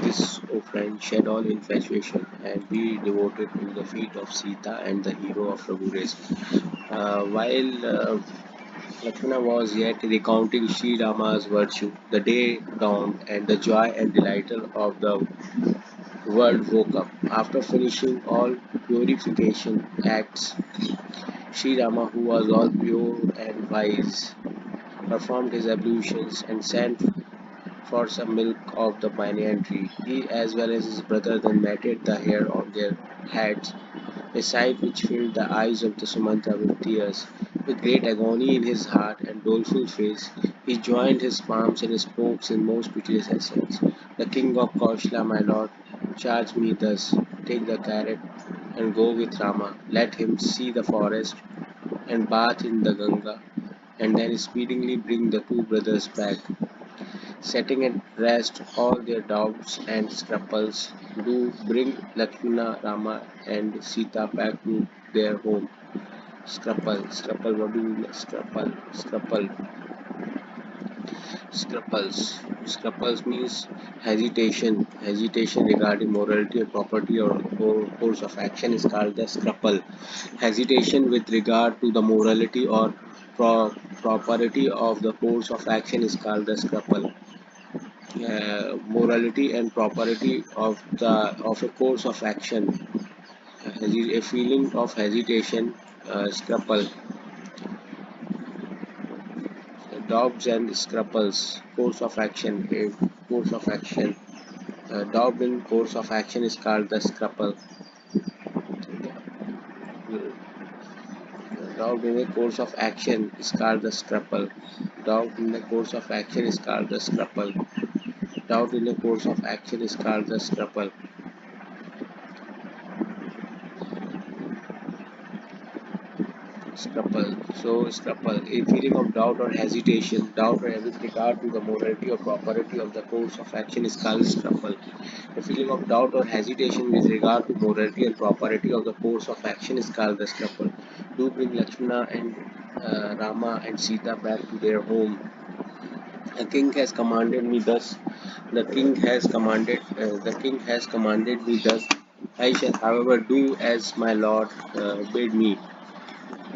this, O friend, shed all infatuation and be devoted to the feet of Sita and the hero of Raghu race. While Lakshmana was yet recounting Sri Rama's virtue, the day dawned and the joy and delight of the world woke up. After finishing all purification acts, Sri Rama, who was all pure and wise, performed his ablutions and sent for some milk of the banyan tree. He, as well as his brother, then matted the hair on their heads, a sight which filled the eyes of the Sumanta with tears. With great agony in his heart and doleful face, he joined his palms and spoke in most piteous accents. The king of Kaushala, my lord, charged me thus: take the carrot and go with Rama. Let him see the forest and bath in the Ganga, and then speedily bring the two brothers back, setting at rest all their doubts and scruples. Do bring Lakshmana, Rama, and Sita back to their home. Scruple, what do you mean? Scruples means hesitation regarding morality or property or course of action is called the scruple. Hesitation with regard to the morality or property of the course of action is called the scruple. Morality and property of a course of action, a feeling of hesitation, scruple, doubts and scruples, course of action, a course of action. Doubt in course of action is called the scruple. Doubt in a course of action is called the scruple. Doubt in the course of action is called the scruple. Doubt in the course of action is called the scruple. Scruple, a feeling of doubt or hesitation, doubt with regard to the morality or propriety of the course of action is called scruple. A feeling of doubt or hesitation with regard to morality and propriety of the course of action is called the scruple. Do bring Lakshmana and Rama and Sita back to their home. The king has commanded me thus. The king has commanded me thus. I shall, however, do as my lord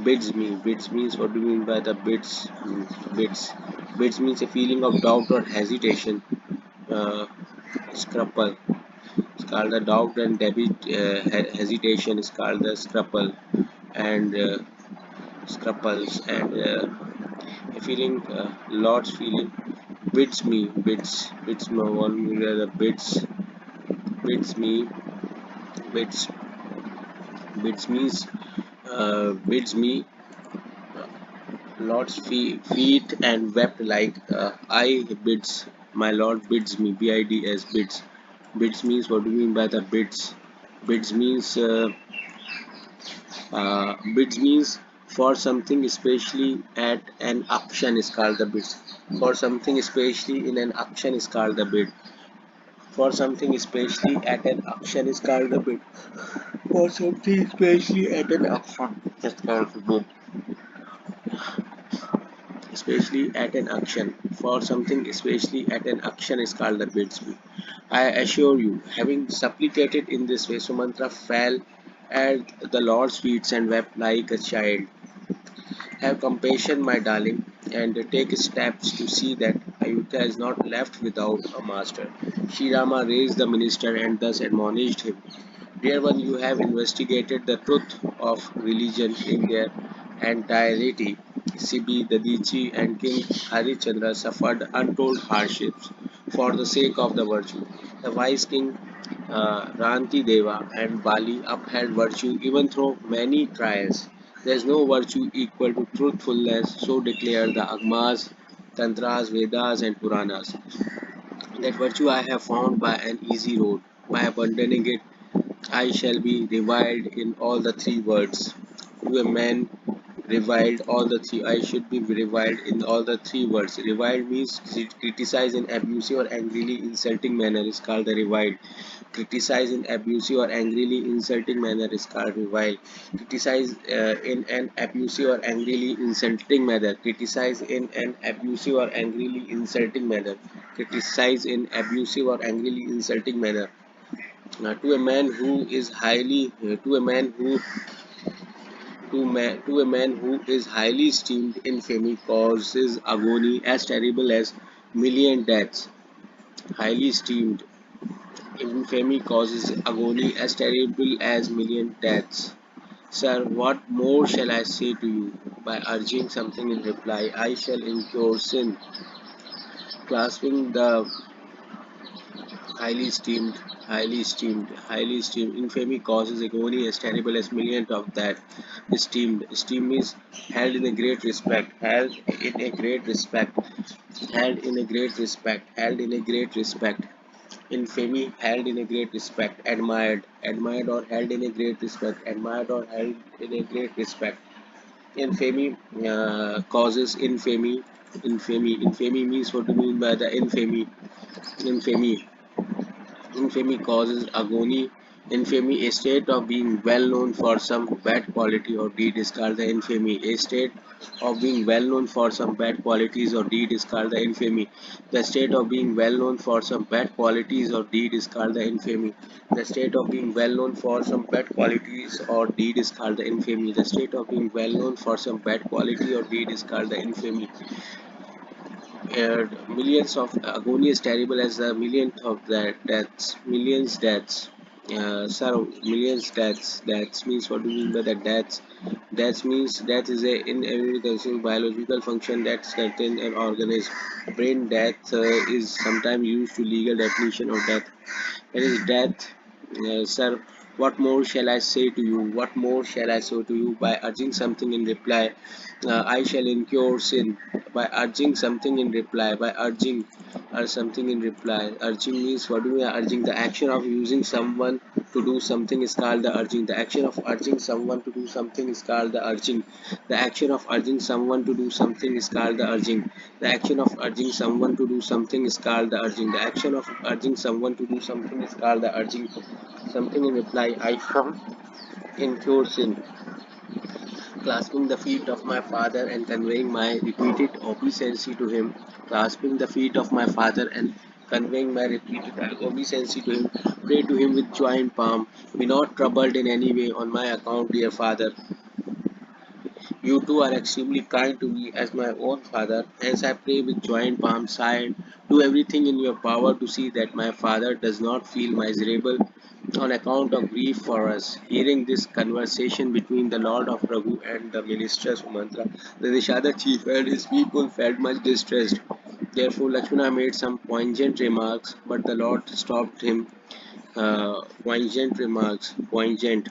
bids means, what do you mean by the bids? Bids means a feeling of doubt or hesitation. uh, Scruple is called the doubt and hesitation is called the scruple, and scruples, and a feeling, lord's feeling. Bids me one the bids me bids bids means bids me Lord's feet and wept like, I bids, my Lord bids me, bids, bids. Bids means, what do you mean by the bids? Bids means, bids means for something especially at an auction is called the bids. For something especially in an auction is called the bid. For something especially at an auction is called the bid. For something especially at an auction is called the bid. Especially at an auction. For something especially at an auction is called the bids. I assure you, having supplicated in this way, Sumantra fell at the Lord's feet and wept like a child. Have compassion, my darling, and take steps to see that Ayodhya is not left without a master. Sri Rama raised the minister and thus admonished him. Dear one, you have investigated the truth of religion in their entirety. Sibi, Dadichi, and King Harichandra suffered untold hardships for the sake of the virtue. The wise king Ranti Deva and Bali upheld virtue even through many trials. There is no virtue equal to truthfulness, so declare the Agmas, Tantras, Vedas, and Puranas. That virtue I have found by an easy road. By abandoning it, I shall be reviled in all the three words. To a man, reviled all the three. I should be reviled in all the three words. Reviled means criticize in abusive or angrily insulting manner is called the reviled. Criticize in abusive or angrily insulting manner is called revile. Criticize in an abusive or angrily insulting manner. Criticize in an abusive or angrily insulting manner. Criticize in abusive or angrily insulting manner. To a man who is highly to a man who is highly esteemed, infamy causes agony as terrible as million deaths. Highly esteemed, infamy causes agony as terrible as million deaths. Sir, what more shall I say to you? By urging something in reply, I shall incur sin. Clasping the highly esteemed, infamy causes agony as terrible as millions of that. Esteemed means held in a great respect, held in a great respect. Infamy held in a great respect, admired or held in a great respect, admired or held in a great respect. Infamy causes infamy means what do you mean by the infamy? Infamy Infamy causes agony. Infamy, a state of being well known for some bad quality or deed is called the infamy. A state of being well known for some bad qualities or deed is called the infamy. The state of being well known for some bad qualities or deed is called the infamy. The state of being well known for some bad qualities or deed is called the infamy. The state of being well known for some bad quality or deed is called the infamy. Millions of agony is terrible as the millions of that deaths, millions deaths. Sorrow, millions deaths means what do you mean by the deaths? Deaths means death is a inevitable biological function that certain an organism. Brain death is sometimes used to legal definition of death. It is death. Sir, what more shall I say to you? What more shall I say to you? By urging something in reply, I shall incur sin. By urging something in reply, by urging or something in reply. Urging means what do we are urging? The action of using someone to do something is called the urging. The action of urging someone to do something is called the urging. The action of urging someone to do something is called the urging. The action of urging someone to do something is called the urging. The action of urging someone to do something is called the urging. Something in reply, I come incur sin. Clasping the feet of my father and conveying my repeated obeisance to him. Clasping the feet of my father and conveying my repeated obeisance to him. Pray to him with joined palm. Be not troubled in any way on my account, dear father. You too are extremely kind to me as my own father. Hence I pray with joined palms side. Do everything in your power to see that my father does not feel miserable on account of grief for us. Hearing this conversation between the Lord of Prabhu and the minister Sumantra, the Nishada chief and his people felt much distressed. Therefore Lakshmana made some poignant remarks, but the Lord stopped him. Poignant remarks, poignant.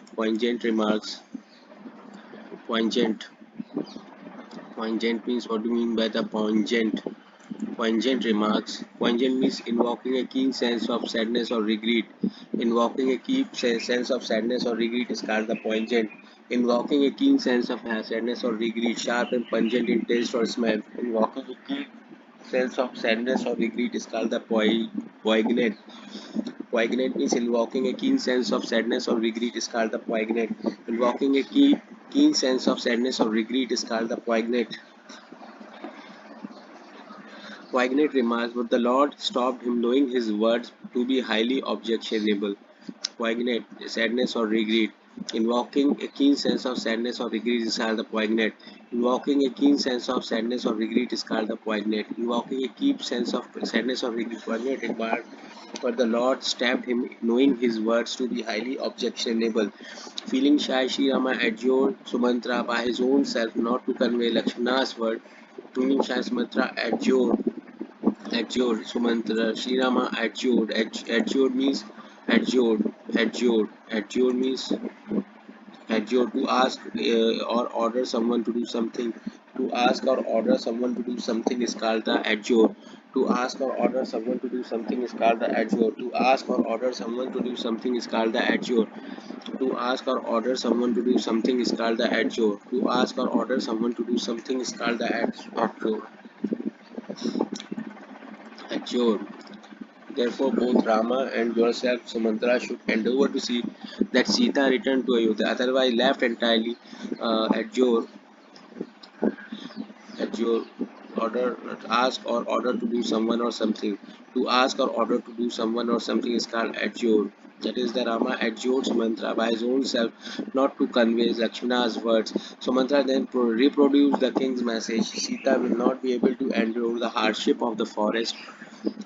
Poignant means what do you mean by the poignant? Poignant remarks. Poignant means invoking a keen sense of sadness or regret. Invoking a keen sense of sadness or regret is called the poignant. Invoking a keen sense of sadness or regret, sharp and pungent in taste or smell. Invoking a keen sense of sadness or regret is called the poignant. Poignant means invoking a keen sense of sadness or regret is called the poignant. Invoking a keen sense of sadness or regret is called the poignant. Poignant remarks, but the Lord stopped him, knowing his words to be highly objectionable. Poignant, sadness or regret. Invoking a keen sense of sadness or regret is called the poignant. Invoking a keen sense of sadness or regret is called the poignant. Invoking a keen sense of sadness or regret, poignant remark, but the Lord stabbed him, knowing his words to be highly objectionable. Feeling shy, Sri Rama adjured Sumantra by his own self not to convey Lakshmana's word. Feeling shy, Sumantra adjured Sumantra. Sri Rama adjured means adjured means adjured to ask or order someone to do something. To ask or order someone to do something is called the adjure. To ask or order someone to do something is called the adjure. To ask or order someone to do something is called the adjure. To ask or order someone to do something is called the adjure. To ask or order someone to do something is called the adjure. Adjure. Therefore, both Rama and yourself, Sumantra, should endeavor to see that Sita return to Ayodhya. Otherwise, left entirely at your order, ask or order to do someone or something. To ask or order to do someone or something is called adjure. That is, the Rama adjures mantra by his own self, not to convey Lakshmana's words. So mantra then reproduce the king's message. Sita will not be able to endure the hardship of the forest,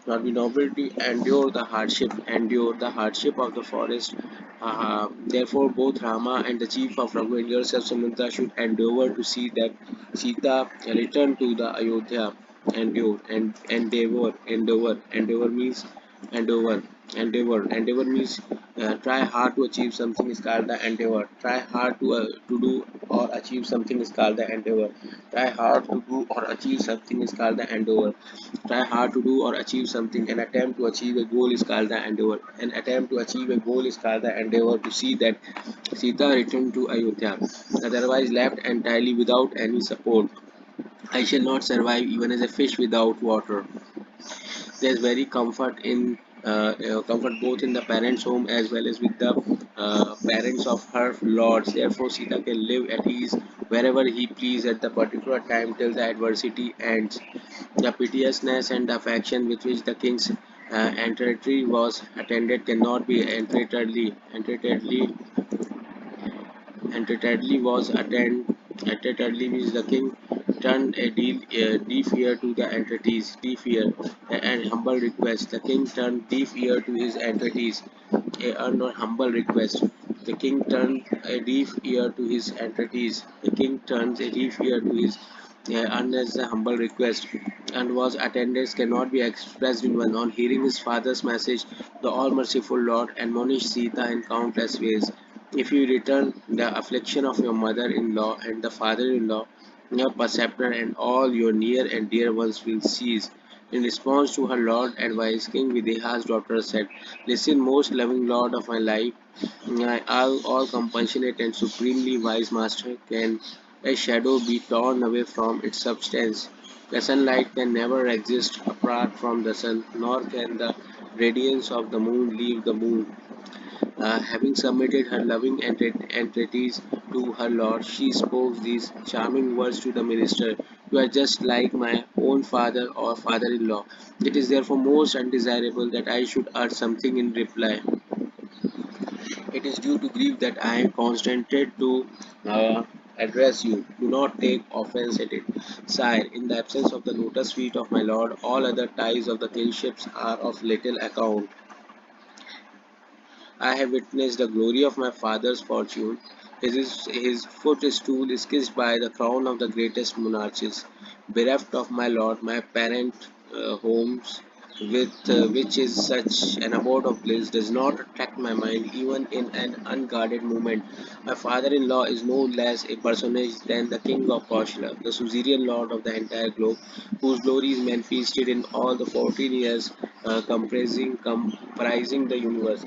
not be noble to endure the hardship of the forest. Therefore, both Rama and the chief of Raghu and yourself, Samantha, should endeavor to see that Sita return to the Ayodhya. Endeavor means endeavor. Endeavor means try hard to achieve something is called the endeavor. Try hard to do or achieve something is called the endeavor. Try hard to do or achieve something is called the endeavor. Try hard to do or achieve something. An attempt to achieve a goal is called the endeavor. An attempt to achieve a goal is called the endeavor to see that Sita returned to Ayodhya. Otherwise, left entirely without any support, I shall not survive even as a fish without water. There is very comfort in comfort both in the parents' home as well as with the parents of her lords. Therefore, Sita can live at ease wherever he please at the particular time till the adversity ends. The piteousness and the affection with which the king's entreaty was attended cannot be entreaty was attended means the king turned deaf ear to the entreaties, deaf ear and humble request. The king turned deaf ear to his entreaties, a not humble request. The king turned a deaf ear to his entreaties. The king turns a deaf ear to his unless a humble request, and was attendance cannot be expressed in one. On hearing his father's message, the all merciful Lord admonished Sita in countless ways. If you return the affliction of your mother in law and the father in law, your preceptor and all your near and dear ones will cease. In response to her Lord advice, King Videha's daughter said, listen, most loving Lord of my life, my all compassionate and supremely wise master, can a shadow be torn away from its substance? The sunlight can never exist apart from the sun, nor can the radiance of the moon leave the moon. Having submitted her loving entreaties to her lord, she spoke these charming words to the minister. You are just like my own father or father in law. It is therefore most undesirable that I should utter something in reply. It is due to grief that I am constrained to address you. Do not take offense at it. Sire, in the absence of the lotus feet of my lord, all other ties of the kinships are of little account. I have witnessed the glory of my father's fortune. His footstool is kissed by the crown of the greatest monarchs. Bereft of my lord, my parent homes, with which is such an abode of bliss, does not attract my mind even in an unguarded moment. My father-in-law is no less a personage than the king of Kaushala, the suzerain lord of the entire globe, whose glory is manifested in all the 14 years comprising the universe.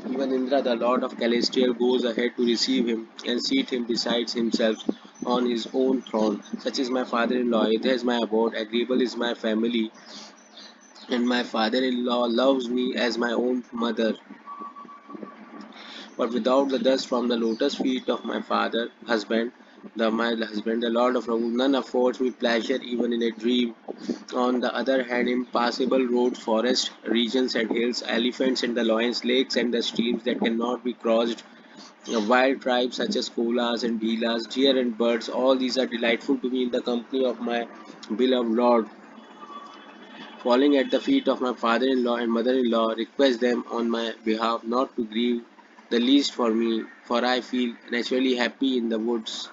Even Indra, the lord of Celestial, goes ahead to receive him and seat him beside himself on his own throne. Such is my father-in-law. It is my abode. Agreeable is my family, and my father-in-law loves me as my own mother. But without the dust from the lotus feet of my husband, the Lord of Raghu, none affords me pleasure even in a dream. On the other hand, impassable roads, forests, regions and hills, elephants and the lions, lakes and the streams that cannot be crossed, wild tribes such as koalas and bhilas, deer and birds, all these are delightful to me in the company of my beloved Lord. Falling at the feet of my father-in-law and mother-in-law, request them on my behalf not to grieve the least for me, for I feel naturally happy in the woods.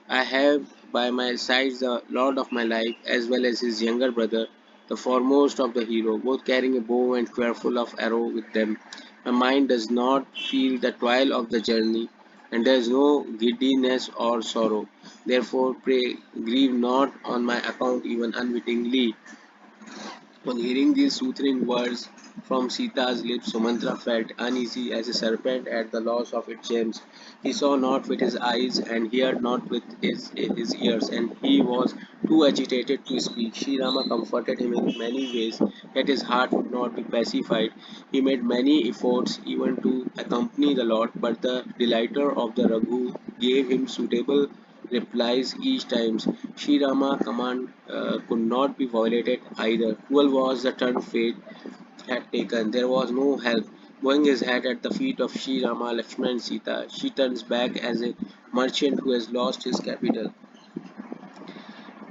I have by my side the lord of my life, as well as his younger brother, the foremost of the hero, both carrying a bow and quiverful of arrow with them. My mind does not feel the toil of the journey, and there is no giddiness or sorrow. Therefore, pray grieve not on my account even unwittingly. On hearing these soothing words from Sita's lips, Sumantra felt uneasy as a serpent at the loss of its gems. He saw not with his eyes and heard not with his ears, and he was too agitated to speak. Sri Rama comforted him in many ways, yet his heart would not be pacified. He made many efforts even to accompany the Lord, but the delighter of the Raghu gave him suitable replies each time. Sri Rama command could not be violated either. Cruel was the turn fate had taken. There was no help. Bowing his head at the feet of Sri Rama, Lakshmana and Sita, she turns back as a merchant who has lost his capital.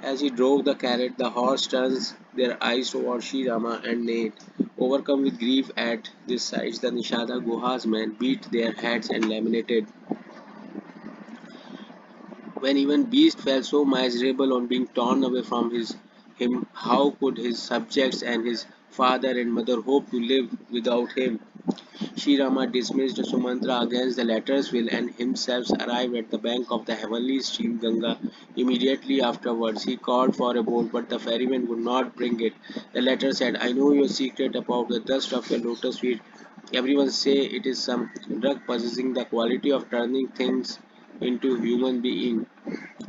As he drove the carriage, the horse turns their eyes toward Sri Rama and neighed. Overcome with grief at this sight, the Nishada Guha's men beat their heads and lamented. When even Beast felt so miserable on being torn away from him, how could his subjects and his father and mother hope to live without him? Sri Rama dismissed Sumantra against the latter's will and himself arrived at the bank of the heavenly stream Ganga. Immediately afterwards, he called for a boat, but the ferryman would not bring it. The latter said, I know your secret about the dust of your lotus feet. Everyone say it is some drug possessing the quality of turning things into human being.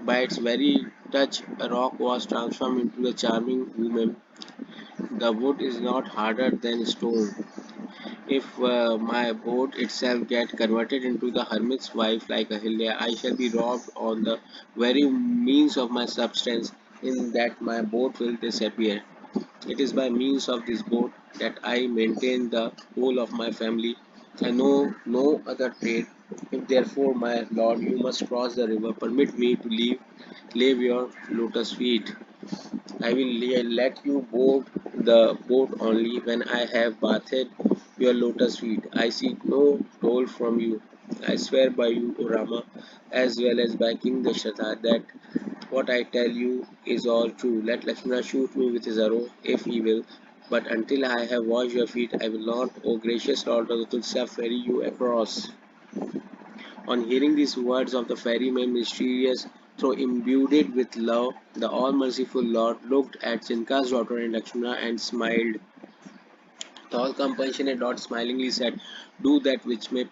By its very touch, a rock was transformed into a charming woman. The wood is not harder than stone. If my boat itself get converted into the hermit's wife like Ahilya, I shall be robbed on the very means of my substance. In that my boat will disappear. It is by means of this boat that I maintain the whole of my family. I know no other trade. If therefore, my lord, you must cross the river, permit me to leave your lotus feet. I will let you board the boat only when I have bathed your lotus feet. I seek no toll from you. I swear by you, O Rama, as well as by King Dasharatha, that what I tell you is all true. Let Lakshmana shoot me with his arrow if he will, but until I have washed your feet, I will not, O gracious Lord of the Tulsa, ferry you across. On hearing these words of the ferryman, mysterious, though imbued with love, the all-merciful Lord looked at Chinka's daughter and Lakshmana and smiled. The all-compassionate Lord smilingly said, do that which may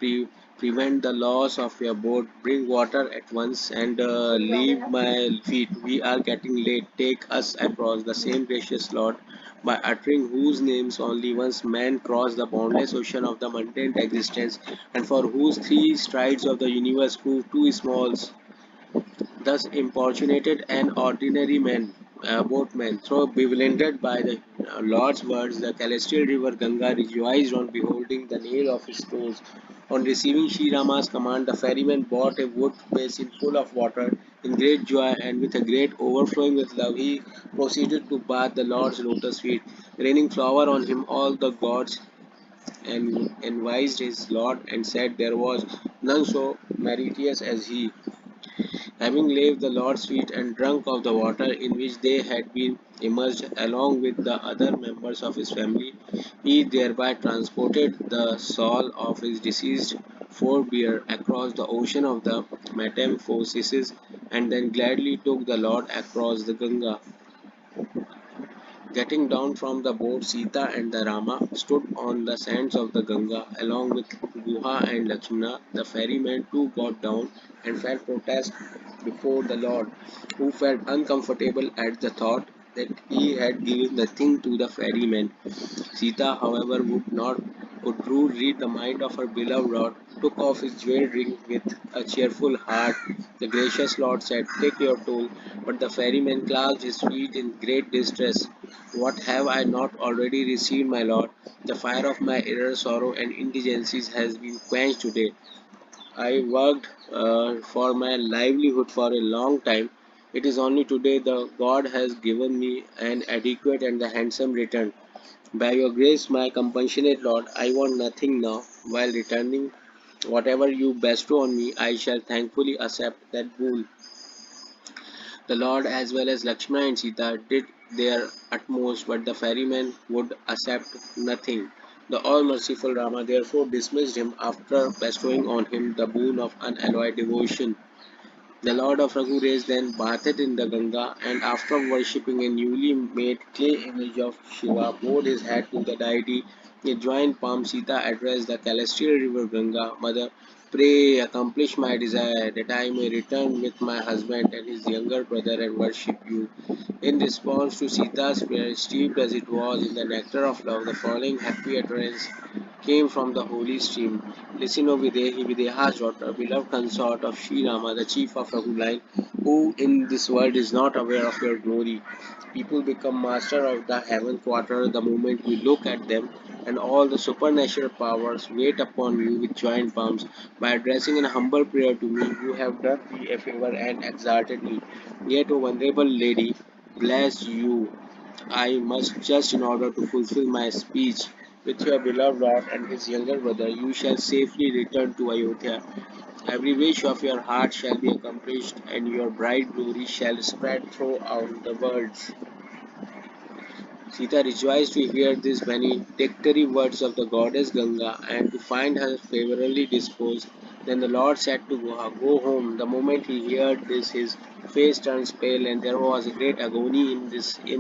prevent the loss of your boat. Bring water at once and leave my feet. We are getting late. Take us across. The same gracious Lord, by uttering whose names only once man crossed the boundless ocean of the mundane existence, and for whose three strides of the universe proved too small, thus importunated an ordinary man, boatman. Though bewildered by the Lord's words, the celestial river Ganga rejoiced on beholding the nail of his toes. On receiving Sri Rama's command, the ferryman brought a wood basin full of water. In great joy and with a great overflowing with love, he proceeded to bathe the Lord's lotus feet, raining flower on him. All the gods and advised his Lord and said there was none so meritorious as he. Having laved the Lord's feet and drunk of the water in which they had been immersed along with the other members of his family, he thereby transported the soul of his deceased forebear across the ocean of the metamorphosis and then gladly took the Lord across the Ganga. Getting down from the boat, Sita and the Rama stood on the sands of the Ganga along with Guha and Lakshmana. The ferryman too got down and felt protest before the Lord, who felt uncomfortable at the thought that he had given nothing to the ferryman. Sita, however, could read the mind of her beloved Lord, took off his jeweled ring with a cheerful heart. The gracious Lord said, take your toll, but the ferryman clasped his feet in great distress. What have I not already received, my Lord? The fire of my error, sorrow, and indigencies has been quenched today. I worked for my livelihood for a long time. It is only today the God has given me an adequate and the handsome return. By your grace, my compassionate Lord, I want nothing now. While returning whatever you bestow on me, I shall thankfully accept that boon. The Lord, as well as Lakshmana and Sita, did their utmost, but the ferryman would accept nothing. The all-merciful Rama therefore dismissed him after bestowing on him the boon of unalloyed devotion. The Lord of Raghu then bathed in the Ganga, and after worshipping a newly made clay image of Shiva, bowed his head to the deity. A joined palm Sita addressed the celestial river Ganga, Mother, pray, accomplish my desire that I may return with my husband and his younger brother and worship you. In response to Sita's prayer, steeped as it was in the nectar of love, the following happy utterance came from the holy stream. Listen, O Videhi, Videha's daughter, beloved consort of Sri Rama, the chief of Raghu line, who in this world is not aware of your glory. People become master of the heaven quarter the moment we look at them, and all the supernatural powers wait upon you with joined palms. By addressing an humble prayer to me, you have done me a favor and exalted me. Yet, O venerable lady, bless you I must just in order to fulfill my speech with your beloved Lord and his younger brother, you shall safely return to Ayodhya. Every wish of your heart shall be accomplished, and your bright glory shall spread throughout the worlds. Sita rejoiced to hear these benedictory words of the goddess Ganga and to find her favorably disposed. Then the Lord said to Goha, go home. The moment he heard this, his face turned pale, and there was a great agony in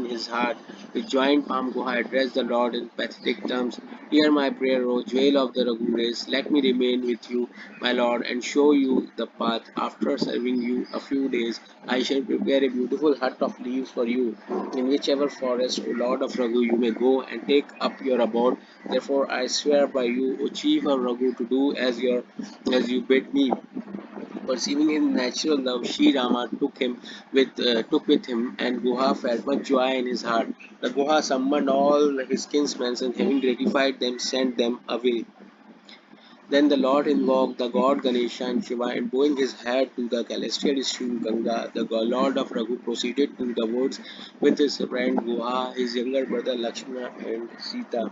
his heart. With joined palm, Goha addressed the Lord in pathetic terms. Hear my prayer, O jewel of the Raghu race. Let me remain with you, my Lord, and show you the path. After serving you a few days, I shall prepare a beautiful hut of leaves for you in whichever forest, O Lord of Raghu, you may go and take up your abode. Therefore I swear by you, O chief of Raghu, to do as you bid me. Perceiving his natural love, Sri Rama took with him, and Guha felt much joy in his heart. The Guha summoned all his kinsmen, and having gratified them, sent them away. Then the Lord invoked the god Ganesha and Shiva, and bowing his head to the celestial stream Ganga, the Lord of Raghu proceeded to the woods with his friend Guha, his younger brother Lakshmana, and Sita.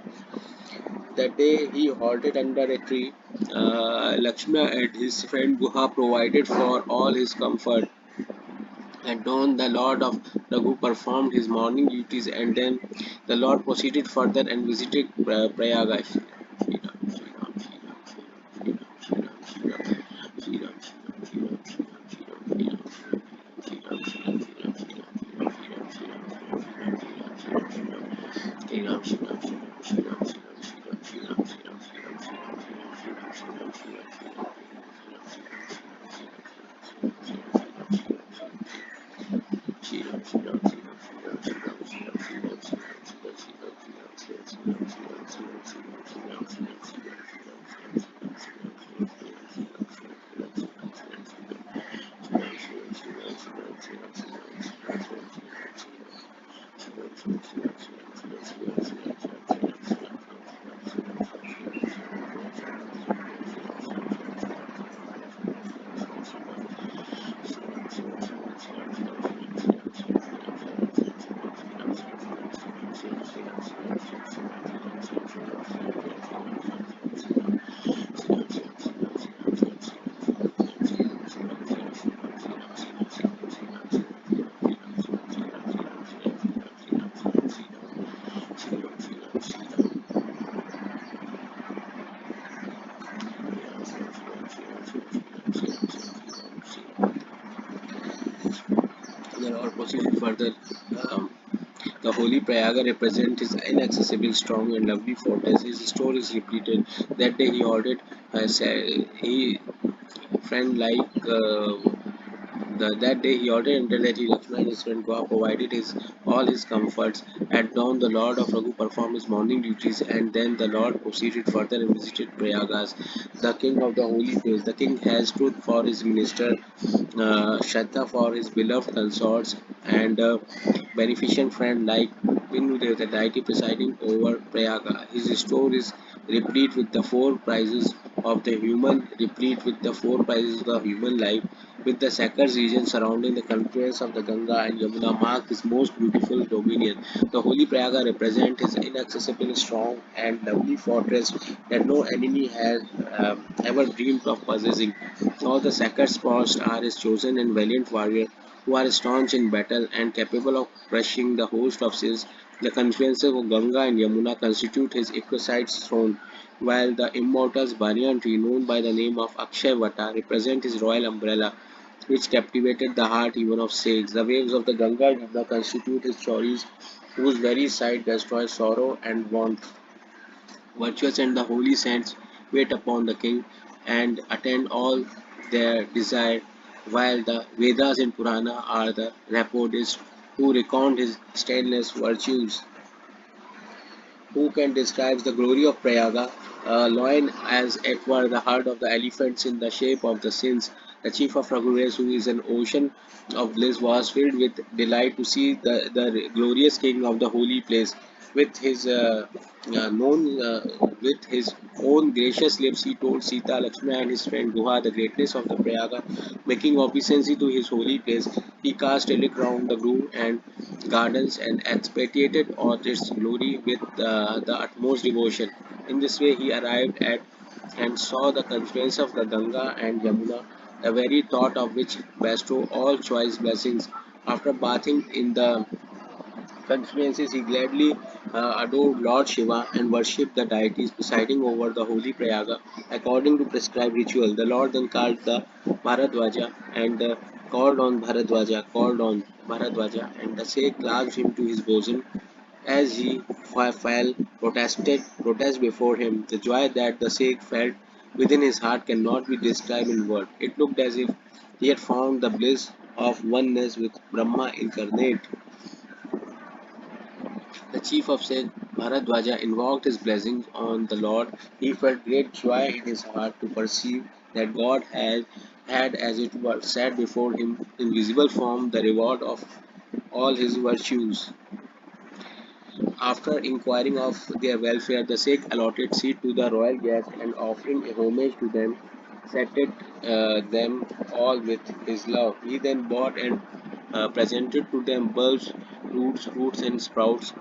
That day he halted under a tree. Lakshmana and his friend Guha provided for all his comfort. At dawn, the Lord of Raghu performed his morning duties, and then the Lord proceeded further and visited Prayaga. The Lord proceeded further. Um, The holy Prayaga represents his inaccessible, strong, and lovely fortress. His story is repeated. That day he ordered he friend like that day he ordered until that he Lakshmana and his friend Goa provided all his comforts. At dawn the Lord of Raghu performed his morning duties, and then the Lord proceeded further and visited Prayagas, the king of the holy place. The king has truth for his minister, Shraddha for his beloved consorts, and beneficent friend like Pinnu, the deity presiding over Prayaga. His store is replete with the four prizes of the human, replete with the four prizes of the human life, with the sacred region surrounding the confluence of the Ganga and Yamuna mark his most beautiful dominion. The holy Prayaga represents his inaccessible, strong, and lovely fortress that no enemy has ever dreamed of possessing. All the sacred spots are his chosen and valiant warrior who are staunch in battle and capable of crushing the host of sins. The confluences of Ganga and Yamuna constitute his exquisite throne, while the immortals banyan tree, known by the name of Akshay Vata, represent his royal umbrella. which captivated the heart even of sages. The waves of the Ganga and Yamuna constitute his choice, whose very sight destroys sorrow and want. Virtuous and the holy saints wait upon the king and attend all their desire, while the Vedas and Purana are the rhapsodists who recount his stainless virtues. Who can describe the glory of Prayaga? A lion as it were the heart of the elephants in the shape of the sins. The chief of Raghuvesh, who is an ocean of bliss, was filled with delight to see the glorious king of the holy place. With his with his own gracious lips, he told Sita, Lakshmana, and his friend Guha the greatness of the Prayaga, making obeisance to his holy place. He cast a look round the grove and gardens and expatiated on its glory with the utmost devotion. In this way, he arrived at and saw the confluence of the Ganga and Yamuna, the very thought of which bestow all choice blessings. After bathing in the confluences, he gladly adored Lord Shiva and worshipped the deities presiding over the holy Prayaga according to prescribed ritual. The Lord then called the Bharadwaja and called on Bharadwaja, and the Sheikh clasped him to his bosom as he fell protest before him. The joy that the Sheikh felt within his heart cannot be described in words. It looked as if he had found the bliss of oneness with Brahma incarnate. The chief of Sikh, Bharadwaja, invoked his blessings on the Lord. He felt great joy in his heart to perceive that God had as it were set before him in visible form the reward of all his virtues. After inquiring of their welfare, the Sikh allotted seat to the royal guests and offering a homage to them, sated them all with his love. He then bought and presented to them bulbs, roots, fruits, and sprouts,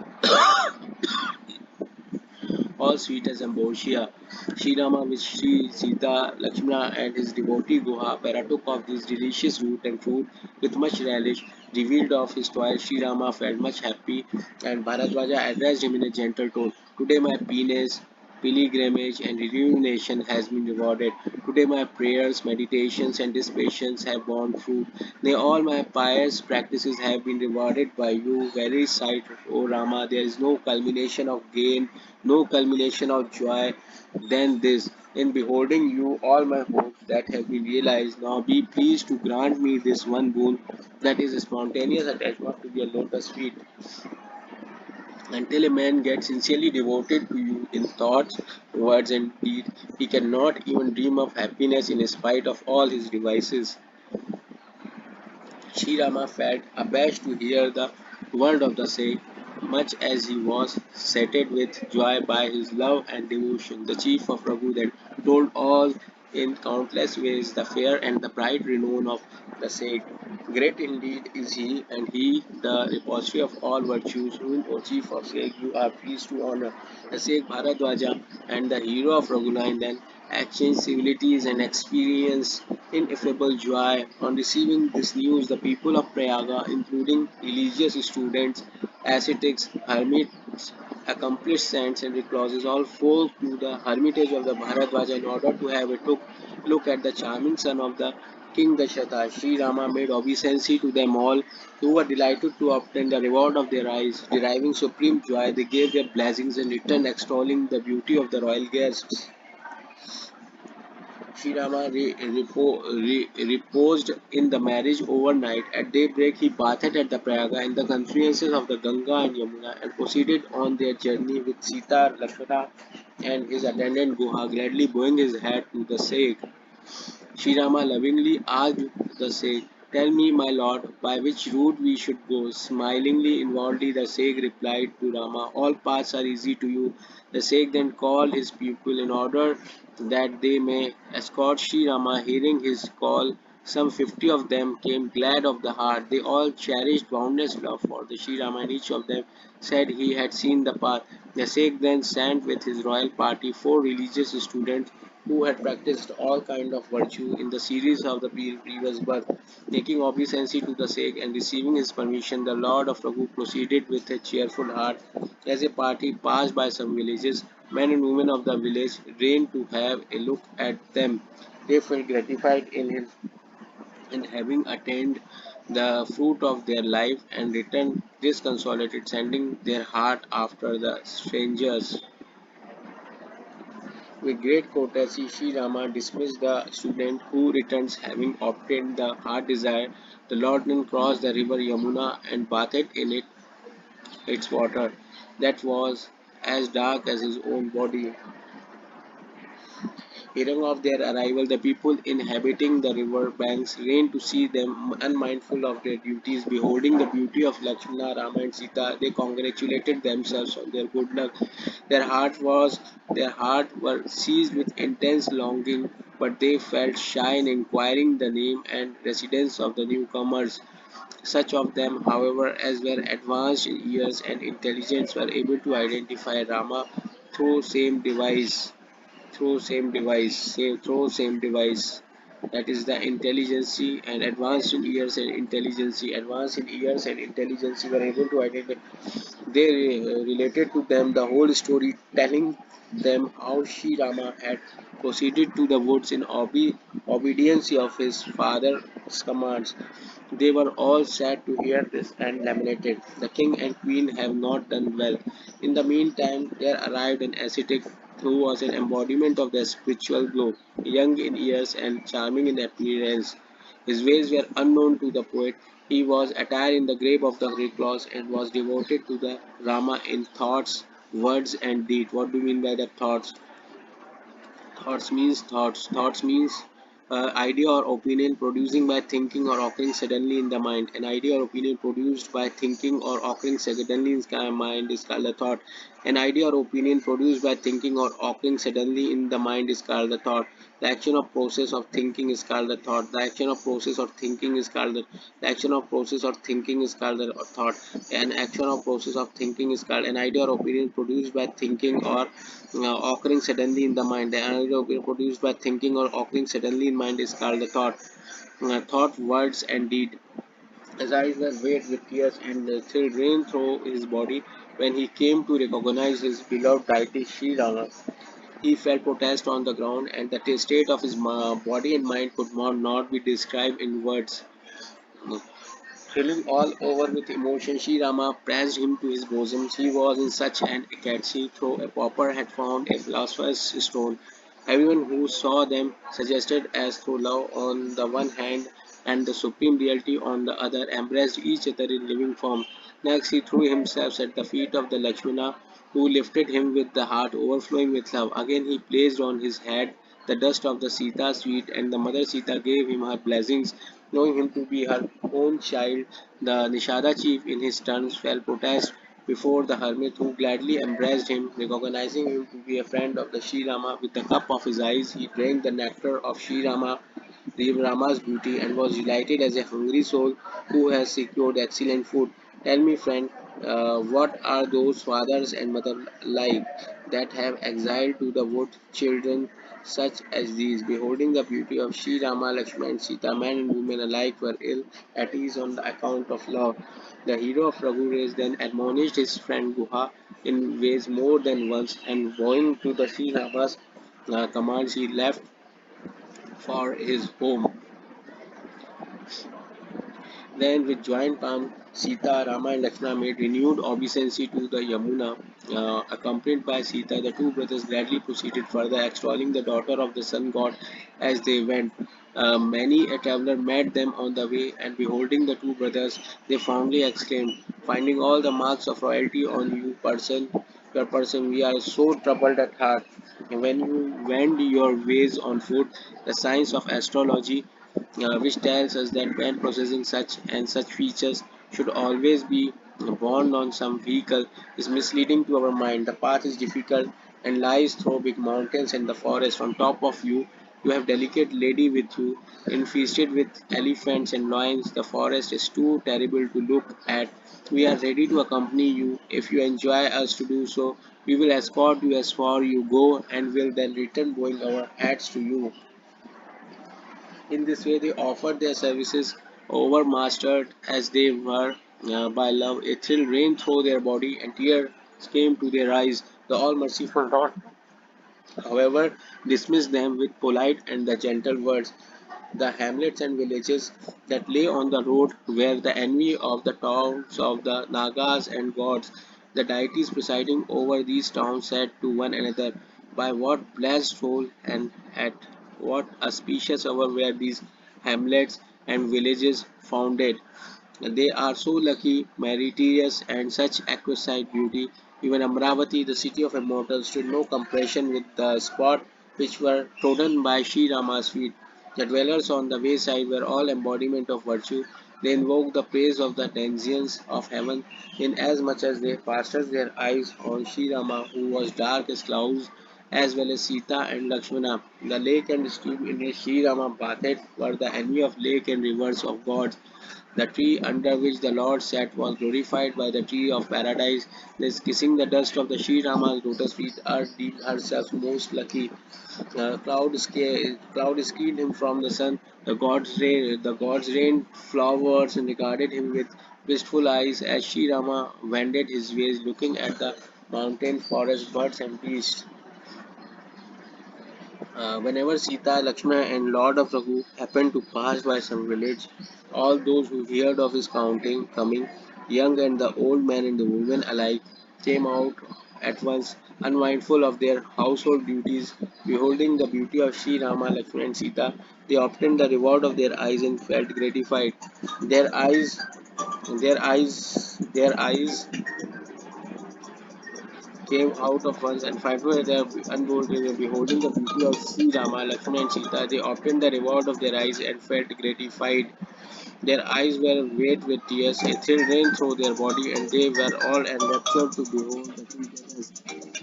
all sweet as ambrosia. Sri Rama with Sri Sita, Lakshmana and his devotee Guha partook of this delicious root and fruit with much relish. Revealed of his toil, Sri Rama felt much happy and Bharadwaja addressed him in a gentle tone. Today my penance, pilgrimage and illumination has been rewarded. Today my prayers, meditations and dissipations have borne fruit. Nay, all my pious practices have been rewarded by you. Very sight, O Rama, there is no culmination of gain, no culmination of joy than this. In beholding you, all my hopes that have been realized. Now be pleased to grant me this one boon, that is a spontaneous attachment to your lotus feet. Until a man gets sincerely devoted to you in thoughts, words, and deed, he cannot even dream of happiness in spite of all his devices. Sri Rama felt abashed to hear the word of the Sikh, much as he was sated with joy by his love and devotion. The chief of Raghu then told all in countless ways the fair and the bright renown of the Sikh. Great indeed is he, and he the repository of all virtues, whom, O chief of Sikh, you are pleased to honor. The Sikh Bharadwaja and the hero of Raghuline then exchanged civilities and experienced ineffable joy. On receiving this news, the people of Prayaga, including religious students, ascetics, hermits, accomplished saints, and recluses, all flocked to the hermitage of the Bharadwaja in order to have a look at the charming son of the King Dashatha. Sri Rama made obeisance to them all, who were delighted to obtain the reward of their eyes. Deriving supreme joy, they gave their blessings and returned extolling the beauty of the royal guests. Sri Rama reposed in the marriage overnight. At daybreak, he bathed at the Prayaga in the confluences of the Ganga and Yamuna and proceeded on their journey with Sita, Lakshmana, and his attendant Guha, gladly bowing his head to the Sheikh. Sri Rama lovingly asked the Sheikh, Tell me, my lord, by which route we should go. Smilingly, inwardly, the Sheikh replied to Rama, All paths are easy to you. The Sheikh then called his people in order that they may escort Sri Rama. Hearing his call, some 50 of them came glad of the heart. They all cherished boundless love for the Sri Rama, and each of them said he had seen the path. The Sheikh then sent with his royal party 4 religious students who had practiced all kind of virtue in the series of the previous birth. Taking obeisance to the Sheikh and receiving his permission, the Lord of Raghu proceeded with a cheerful heart. As a party passed by some villages, men and women of the village reigned to have a look at them. They felt gratified in his and having attained the fruit of their life and returned disconsolated, sending their heart after the strangers. With great courtesy, Sri Rama dismissed the student who returns having obtained the heart desire. The Lord then crossed the river Yamuna and bathed in its water that was as dark as his own body. Hearing of their arrival, the people inhabiting the river banks ran to see them, unmindful of their duties. Beholding the beauty of Lakshmana, Rama, and Sita, they congratulated themselves on their good luck. Their heart were seized with intense longing, but they felt shy in inquiring the name and residence of the newcomers. Such of them, however, as were advanced in years and intelligence, were able to identify Rama through same device through same device, that is the intelligence and advanced in years and intelligence were able to identify. They related to them the whole story, telling them how Sri Rama had proceeded to the woods in obedience of his father's commands. They were all sad to hear this and lamented, "The king and queen have not done well." In the meantime, there arrived an ascetic who was an embodiment of the spiritual glow, young in years and charming in appearance. His ways were unknown to the poet. He was attired in the garb of the recluse and was devoted to the Rama in thoughts, words, and deed. What do you mean by the thoughts? Thoughts means idea or opinion producing by thinking or occurring suddenly in the mind. An idea or opinion produced by thinking or occurring suddenly in the mind is called a thought. An idea or opinion produced by thinking or occurring suddenly in the mind is called the thought. The action or process of thinking is called the thought. The action or process of thinking is called the action or process of thinking is called the thought. An action or process of thinking is called an idea or opinion produced by thinking or occurring suddenly in the mind. The idea produced by thinking or occurring suddenly in mind is called the thought. Thought, words, and deed. His eyes were wet with tears, and the thrill ran through his body when he came to recognize his beloved deity Sri Rama. He felt protest on the ground, and the state of his body and mind could not be described in words. Thrilling all over with emotion, Sri Rama pressed him to his bosom. He was in such an ecstasy, though a pauper had found a philosopher's stone. Everyone who saw them suggested as through love on the one hand and the supreme reality on the other embraced each other in living form. Next he threw himself at the feet of the Lakshmana, who lifted him with the heart overflowing with love. Again he placed on his head the dust of the Sita's feet, and the mother Sita gave him her blessings, knowing him to be her own child. The Nishada chief in his turn fell protest before the hermit, who gladly embraced him, recognizing him to be a friend of the Sri Rama. With the cup of his eyes, he drank the nectar of Sri Rama's beauty, and was delighted as a hungry soul who has secured excellent food. Tell me, friend, what are those fathers and mothers like that have exiled to the wood children such as these? Beholding the beauty of Sri Rama, Lakshmana, and Sita, men and women alike were ill at ease on the account of love. The hero of Raghu race then admonished his friend Guha in ways more than once, and bowing to the Sri Rama's commands, he left for his home. Then, with joint palm, Sita, Rama, and Lakshmana made renewed obeisance to the Yamuna. Accompanied by Sita, the two brothers gladly proceeded further, extolling the daughter of the sun god as they went. Many a traveler met them on the way, and beholding the two brothers, they fondly exclaimed, "Finding all the marks of royalty on your person, we are so troubled at heart. When you wend your ways on foot, the science of astrology, which tells us that when possessing such and such features should always be borne on some vehicle, is misleading to our mind. The path is difficult and lies through big mountains and the forest. On top of you, you have delicate lady with you, infested with elephants and lions. The forest is too terrible to look at. We are ready to accompany you if you enjoy us to do so. We will escort you as far you go and will then return bowing our hats to you." In this way, they offered their services, overmastered as they were by love. A thrill ran through their body and tears came to their eyes. The all merciful Lord, however, dismissed them with polite and the gentle words. the hamlets and villages that lay on the road were the envy of the towns of the Nagas and gods. The deities presiding over these towns said to one another, by what blessed soul and at what auspicious hour were these hamlets and villages founded? They are so lucky, meritorious, and such exquisite beauty. Even Amravati, the city of immortals, stood no comparison with the spot which were trodden by Sri Rama's feet. The dwellers on the wayside were all embodiment of virtue. They invoked the praise of the denizens of heaven, inasmuch as they fastened their eyes on Sri Rama, who was dark as clouds, as well as Sita and Lakshmana. The lake and stream in which Sri Rama bathed were the envy of lake and rivers of gods. The tree under which the Lord sat was glorified by the tree of paradise. Thus, kissing the dust of the Sri Rama's lotus feet, Earth deemed herself most lucky. Cloud screened him from the sun. The gods rained flowers and regarded him with wistful eyes as Sri Rama wended his ways, looking at the mountain, forest, birds, and beasts. Whenever Sita, Lakshmana, and Lord of Raghu happened to pass by some village, all those who heard of his coming, young and the old man and the women alike, came out at once, unmindful of their household duties. Beholding the beauty of Sri Rama, Lakshmana, and Sita, they obtained the reward of their eyes and felt gratified. Their eyes, their eyes came out of once and five were there unrolled they were beholding the beauty of Sri Rama, Lakshmana and Sita. They obtained the reward of their eyes and felt gratified. Their eyes were wet with tears, a thrill ran through their body, and they were all enraptured to behold the two brothers.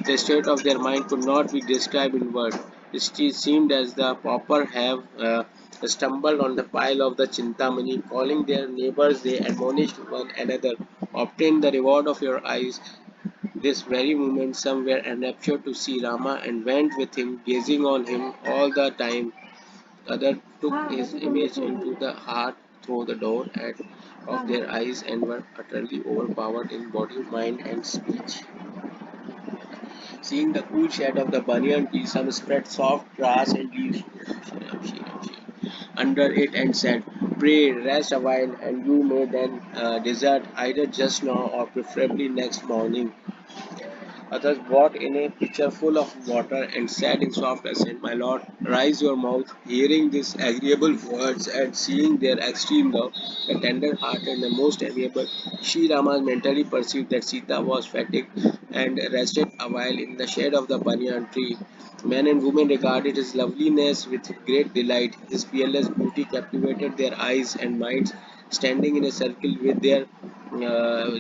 The state of their mind could not be described in words. It seemed as the pauper have stumbled on the pile of the Chintamani. Calling their neighbors, they admonished one another. Obtain the reward of your eyes this very moment some were enraptured to see Rama and went with him, gazing on him all the time. Others took his image into the heart through the door of their eyes and were utterly overpowered in body, mind, and speech. Seeing the cool shade of the banyan tree, some spread soft grass and leaves under it and said, pray, rest a while, and you may then desert either just now or preferably next morning. Others brought in a pitcher full of water and said in soft accent, my lord, rise your mouth. Hearing these agreeable words and seeing their extreme love, the tender hearted and the most amiable, Sri Rama mentally perceived that Sita was fatigued and rested a while in the shade of the banyan tree. Men and women regarded his loveliness with great delight. His peerless beauty captivated their eyes and minds. Standing in a circle with their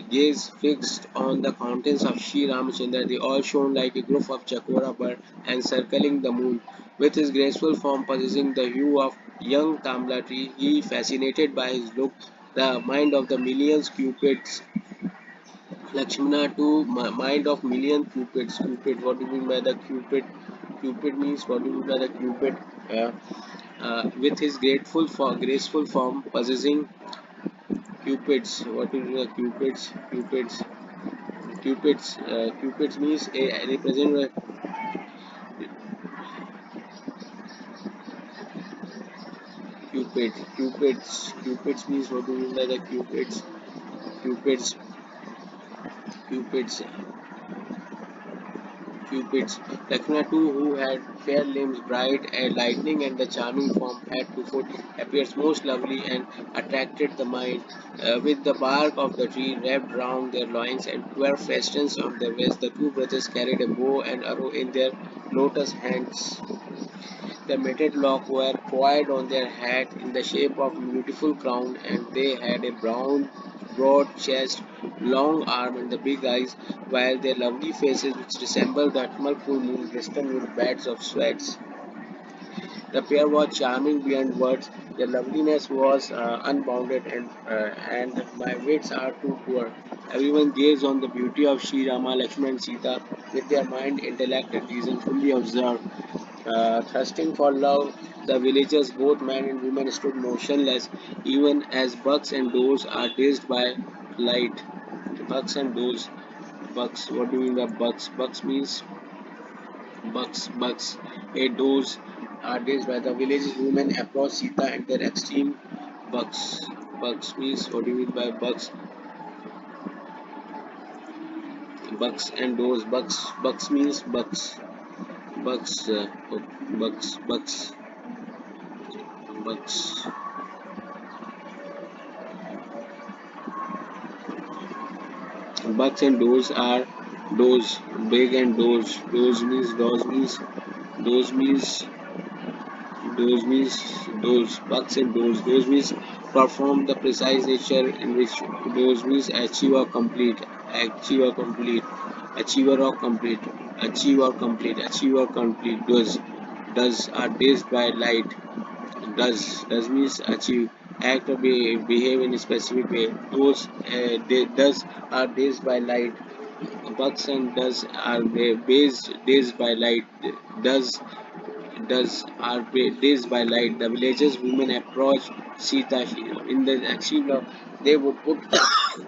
gaze fixed on the countenance of Sri Ramachandra, they all shone like a group of chakora birds encircling the moon. With his graceful form possessing the hue of young tamla tree, he fascinated by his look the mind of the millions cupids. Lakshmana to mind of million cupids. Cupid, what do you mean by the cupid? Cupid means what do you mean by the cupid? Uh, with his graceful form possessing cupids. What do you mean by cupids? Cupids means a represent Cupids means what do you mean by the cupids? Cupids, cupids, cupids. Lakshmana too, who had fair limbs, bright and lightning, and the charming form, head to foot, appears most lovely and attracted the mind. With the bark of the tree wrapped round their loins and 12 festons on their waist, the two brothers carried a bow and arrow in their lotus hands. The matted locks were coiled on their head in the shape of a beautiful crown, and they had a broad chest, long arms, and the big eyes, while their lovely faces, which resembled the autumnal full moon, glistened with beads of sweats. The pair was charming beyond words. Their loveliness was unbounded, and my wits are too poor. Everyone gazed on the beauty of Sri Rama, Lakshmana, and Sita with their mind, intellect, and reason fully observed. Thirsting for love, the villagers, both men and women, stood motionless, even as bucks and does are dazed by light. Bucks and does. Bucks. What do you mean by bucks? Bucks means bucks. A does are days by the village women approach Sita and their extreme bugs. Bugs means what do you mean by bugs? Bugs and those bugs. Bugs means bugs. Bugs. Bugs. Bugs. Bugs. Bugs and those are those big and those means those bugs and those means perform the precise nature in which those means achieve or complete, achieve or complete, achiever or complete, achieve or complete. Does are dazed by light. Does means achieve, act or behave in a specific way. Those does are dazed by light. Bugs and does are dazed by light. Does are dazed by light. The villagers women approach Sita in the achieve love. They would put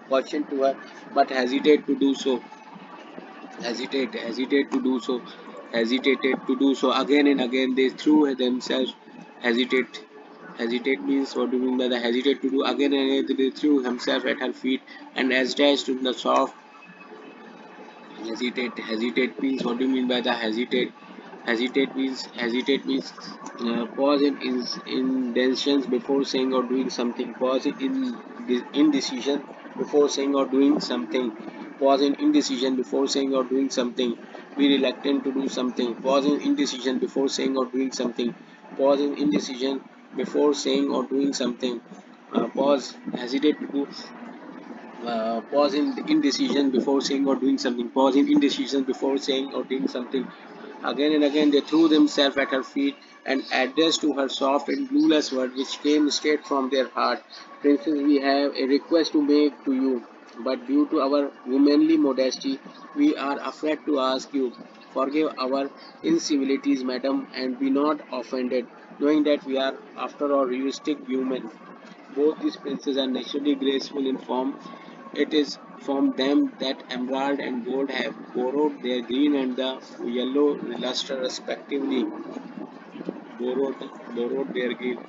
caution to her, but hesitate to do so, hesitated to do so again and again. They threw themselves, hesitate. Hesitate means what do you mean by the hesitate to do again and again? They threw himself at her feet and attached to the soft. Hesitate means what do you mean by the hesitate? Hesitate means pause in decisions before saying or doing something. Pause in indecision before saying or doing something. Pause in indecision before saying or doing something. Be reluctant to do something. Pause in indecision before saying or doing something. Pause in indecision before saying or doing something. Pause. Hesitate to do. Pause in indecision before saying or doing something. Pause in indecision before saying or doing something. Again and again they threw themselves at her feet and addressed to her soft and blueless word which came straight from their heart. Princess, we have a request to make to you, but due to our womanly modesty, we are afraid to ask you. Forgive our incivilities, madam, and be not offended, knowing that we are, after all, realistic human. Both these princes are naturally graceful in form. It is from them that emerald and gold have borrowed their green and the yellow luster respectively. Borrowed, borrowed their green.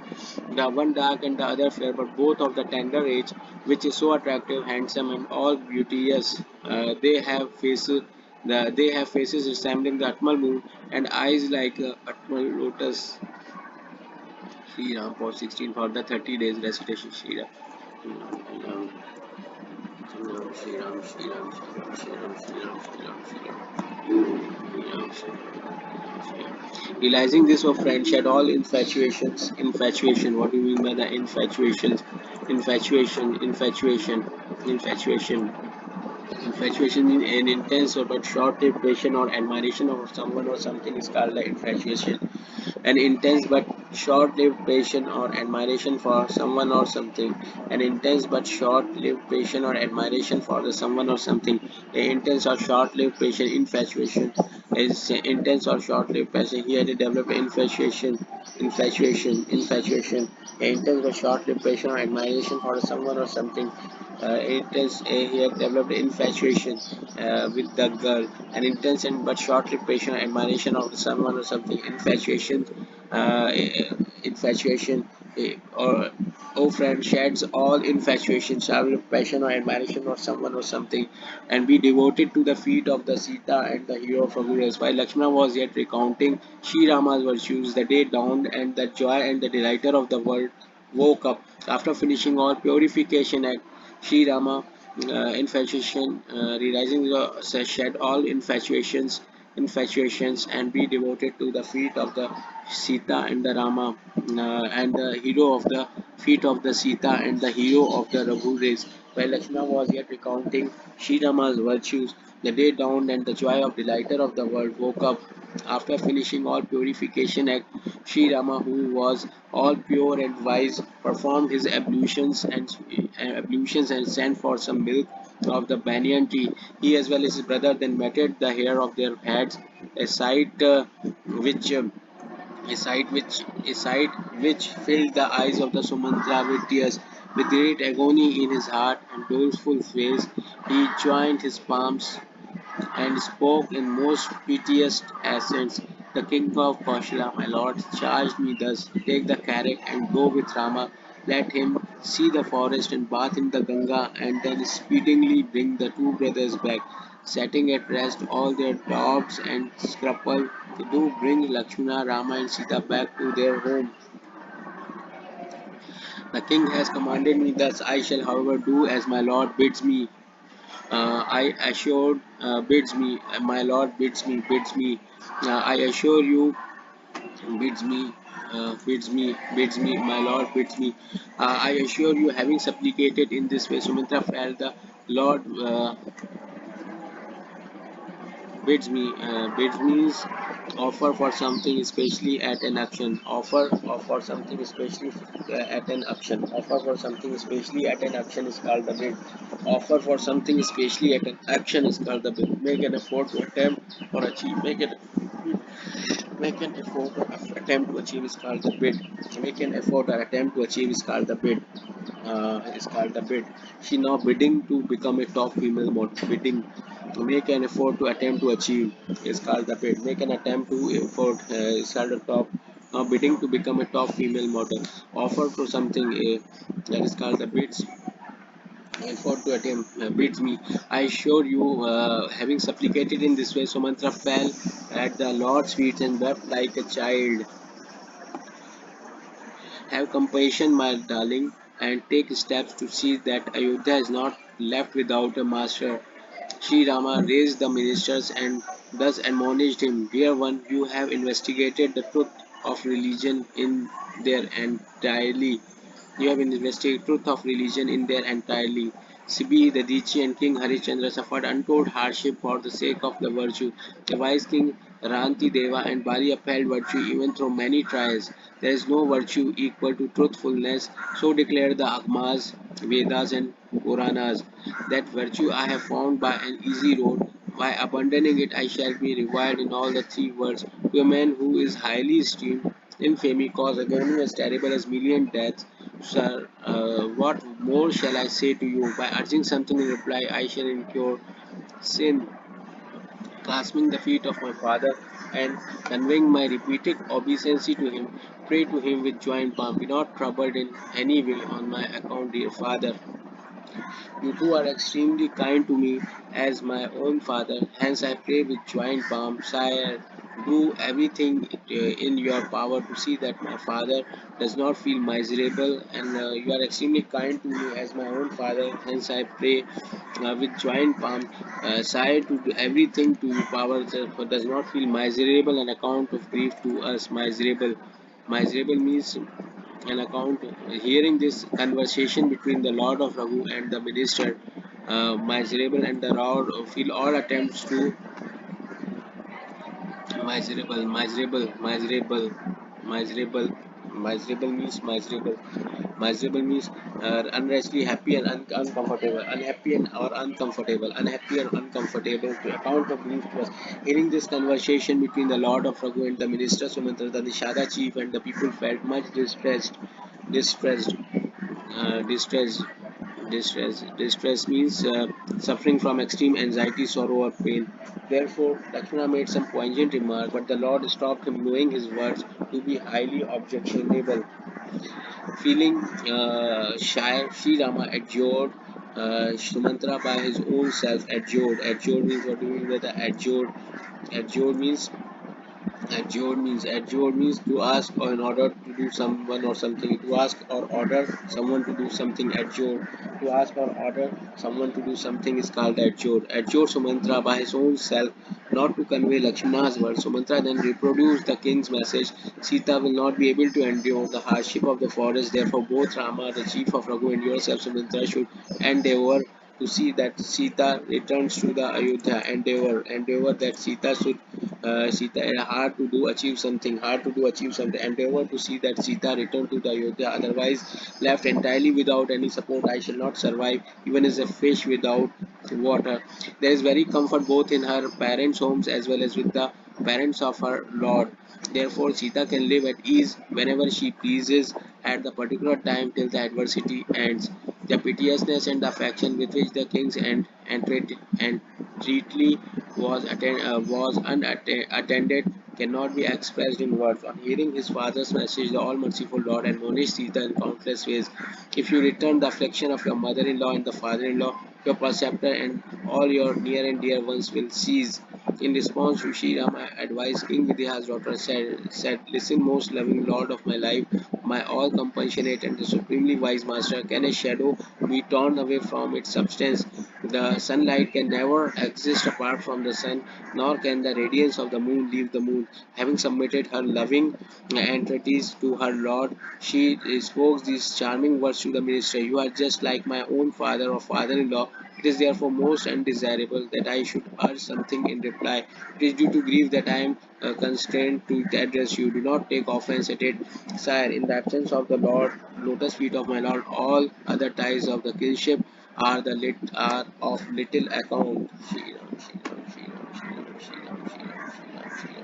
The one dark and the other fair, but both of the tender age, which is so attractive, handsome, and all beauteous. They have faces resembling the Atmal moon and eyes like Atmal lotus. Sri Ram for 16 for the 30 days recitation. Sri Ram. Ram, Ram, Shri Ram, Shri Ram, Shri Ram, Shri Ram, Shri Ram, Shri Ram, Shri Ram, Shri Ram, Shri Ram. Realizing this, of friend shed all infatuations. Infatuation. What do you mean by the infatuations? Infatuation. Infatuation means an intense but short-lived passion or admiration of someone or something is called the infatuation. An intense but short-lived passion or admiration for someone or something. An intense but short-lived passion or admiration for the someone or something. A intense or short-lived passion, infatuation, is intense or short-lived passion. Here they develop infatuation. A intense but short-lived passion or admiration for someone or something. He had developed infatuation with the girl, an intense and but short-lived passion, admiration of someone or something. Infatuation, or oh friend, sheds all infatuation, shall passion or admiration for someone or something, and be devoted to the feet of the Sita and the hero of Raghura's. While Lakshmana was yet recounting Sri Rama's virtues, the day dawned, and the joy and the delighter of the world woke up. After finishing all purification at Sri Rama, infatuation, realizing the shed all infatuations, and be devoted to the feet of the Sita and the Rama, and the hero of the feet of the Sita and the hero of the Raghu race. While Lakshmana was yet recounting Sri Rama's virtues, the day dawned and the joy of delighter of the world woke up. After finishing all purification at Sri Rama, who was all pure and wise, performed his ablutions and sent for some milk of the banyan tree. He as well as his brother then matted the hair of their heads, a sight which a sight which filled the eyes of the Sumantra with tears. With great agony in his heart and doleful face, he joined his palms and spoke in most piteous accents. The king of Kaushala, my lord, charged me thus: take the carrot and go with Rama. Let him see the forest and bath in the Ganga, and then speedily bring the two brothers back, setting at rest all their doubts and scruple. Do bring Lakshmana, Rama, and Sita back to their home. The king has commanded me thus. I shall, however, do as my lord bids me. I assured bids me. My lord I assure you, bids me. My lord bids me. I assure you, having supplicated in this way, Sumitra felt the Lord bids means offer for something, especially at an action. Offer for something, especially at an action. Offer for something, especially at an action is called the bid. Offer for something, especially at an action is called the bid. Make an effort to attempt or achieve. Make an effort or attempt to achieve is called the bid. Make an effort or attempt to achieve is called the bid. Is called the bid. She now bidding to become a top female model. Bidding to make an effort to attempt to achieve is called the bid. Make an attempt to effort is called the top. Now bidding to become a top female model. Offer for something that is called the bids. Effort to attempt bids me. I assure you, having supplicated in this way, Sumantra fell at the Lord's feet and wept like a child. Have compassion, my darling, and take steps to see that Ayodhya is not left without a master. Sri Rama raised the ministers and thus admonished him: Dear one, you have investigated the truth of religion in their entirely. You have investigated truth of religion in their entirely. Sibi, the Dichi, and King Harishchandra suffered untold hardship for the sake of the virtue. The wise King Ranti Deva and Bali upheld virtue even through many trials. There is no virtue equal to truthfulness, so declare the Agmas, Vedas, and Puranas. That virtue I have found by an easy road. By abandoning it, I shall be reviled in all the three worlds. To a man who is highly esteemed, infamy cause agony as terrible as million deaths. Sir, what more shall I say to you? By urging something in reply, I shall incur sin, clasping the feet of my father and conveying my repeated obeisance to him. Pray to him with joint palm. Be not troubled in any way on my account, dear father. You two are extremely kind to me as my own father, hence I pray with joint palm. Sire, do everything in your power to see that my father does not feel miserable, and you are extremely kind to me as my own father, hence I pray with joint palm. Sire, to do everything to your power, does not feel miserable on account of grief to us. Miserable means an account. Hearing this conversation between the Lord of Raghu and the minister, miserable and the Lord feel all attempts to miserable, miserable means unrestly, happy and uncomfortable, unhappy and or uncomfortable, unhappy and uncomfortable to account of grief to us. Hearing this conversation between the Lord of Raghu and the minister Sumantra, the Nishada chief and the people felt much distressed, distress. Distress means suffering from extreme anxiety, sorrow, or pain. Therefore, Lakshmana made some poignant remark, but the Lord stopped him, knowing his words to be highly objectionable. Feeling shy, Sri Rama adjured Sumantra by his own self. Adjured means, what do you mean by the adjured? Adjure means to ask or in order to do someone or something. To ask or order someone to do something. Adjure. To ask or order someone to do something is called adjure. Adjure Sumantra by his own self, not to convey Lakshmana's words. Sumantra then reproduced the king's message. Sita will not be able to endure the hardship of the forest. Therefore, both Rama, the chief of Raghu, and yourself, Sumantra, should endeavour to see that Sita returns to the Ayodhya. Endeavor that Sita hard to do achieve something. Endeavor to see that Sita return to the Ayodhya. Otherwise, left entirely without any support, I shall not survive, even as a fish without water. There is very comfort both in her parents' homes as well as with the parents of her Lord. Therefore, Sita can live at ease whenever she pleases at the particular time till the adversity ends. The piteousness and the affection with which the kings and treatly was unattended cannot be expressed in words. On hearing his father's message, the all-merciful Lord admonished Sita in countless ways. If you return the affection of your mother-in-law and the father-in-law, your preceptor and all your near and dear ones will cease. In response to Sri Rama advised, King Vidya's daughter said, Listen, most loving Lord of my life, my all compassionate and the supremely wise master, can a shadow be torn away from its substance? The sunlight can never exist apart from the sun, nor can the radiance of the moon leave the moon. Having submitted her loving entreaties to her lord, she spoke these charming words to the minister. You are just like my own father or father-in-law. It is therefore most undesirable that I should urge something in reply. It is due to grief that I am constrained to address you. Do not take offense at it, sire. In the absence of the Lord, lotus feet of my Lord, all other ties of the kinship are of little account. Shri Ram, Shri Ram, Shri Ram, Shri Ram, Shri Ram, Shri Ram, Shri Ram, Shri Ram, Shri Ram.